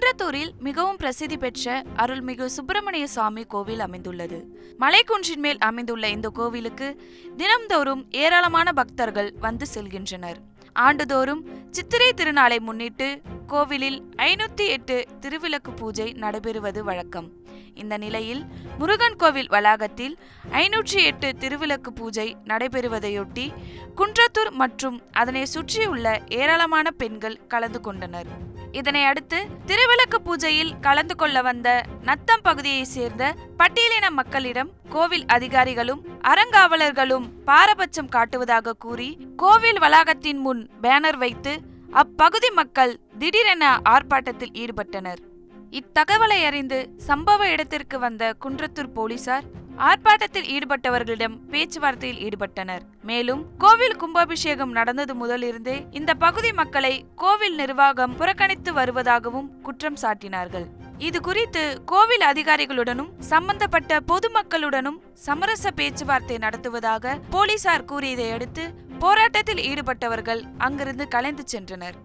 குன்றத்தூரில் மிகவும் பிரசித்தி பெற்ற அருள்மிகு சுப்பிரமணிய சுவாமி கோவில் அமைந்துள்ளது. மலைக்குன்றின் மேல் அமைந்துள்ள இந்த கோவிலுக்கு தினம்தோறும் ஏராளமான பக்தர்கள் வந்து செல்கின்றனர். ஆண்டுதோறும் சித்திரை திருநாளை முன்னிட்டு கோவிலில் 508 திருவிளக்கு பூஜை நடைபெறுவது வழக்கம். இந்த நிலையில் முருகன் கோவில் வளாகத்தில் 508 திருவிளக்கு பூஜை நடைபெறுவதையொட்டி குன்றத்தூர் மற்றும் அதனை சுற்றியுள்ள ஏராளமான பெண்கள் கலந்து கொண்டனர். இதனை அடுத்து திருவிளக்கு பூஜையில் கலந்து கொள்ள வந்த நத்தம் பகுதியை சேர்ந்த பட்டியலின மக்களிடம் கோவில் அதிகாரிகளும் அறங்காவலர்களும் பாரபட்சம் காட்டுவதாக கூறி கோவில் வளாகத்தின் முன் பேனர் வைத்து அப்பகுதி மக்கள் திடீரென ஆர்ப்பாட்டத்தில் ஈடுபட்டனர். இத்தகவலை அறிந்து சம்பவ இடத்திற்கு வந்த குன்றத்தூர் போலீசார் ஆர்ப்பாட்டத்தில் ஈடுபட்டவர்களிடம் பேச்சுவார்த்தையில் ஈடுபட்டனர். மேலும் கோவில் கும்பாபிஷேகம் நடந்தது முதலிருந்தே இந்த பகுதி மக்களை கோவில் நிர்வாகம் புறக்கணித்து வருவதாகவும் குற்றம் சாட்டினார்கள். இது குறித்து கோவில் அதிகாரிகளுடனும் சம்பந்தப்பட்ட பொதுமக்களுடனும் சமரச பேச்சுவார்த்தை நடத்துவதாக போலீசார் கூறியதை அடுத்து போராட்டத்தில் ஈடுபட்டவர்கள் அங்கிருந்து கலைந்து சென்றனர்.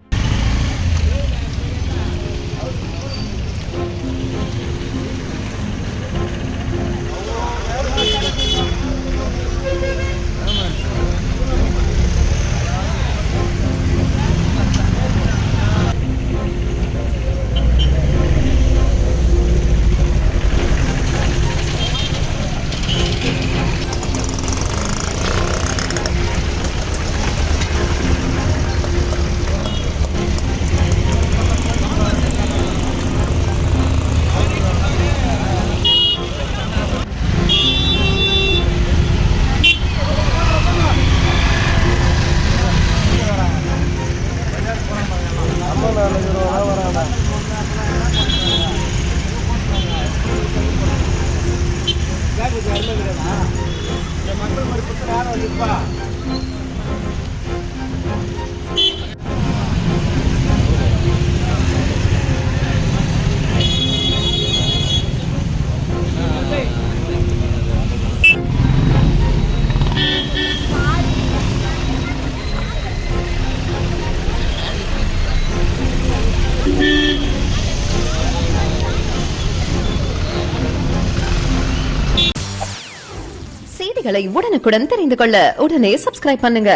செய்திகளை உடனுக்குடன் தெரிந்து கொள்ள உடனே சப்ஸ்கிரைப் பண்ணுங்க.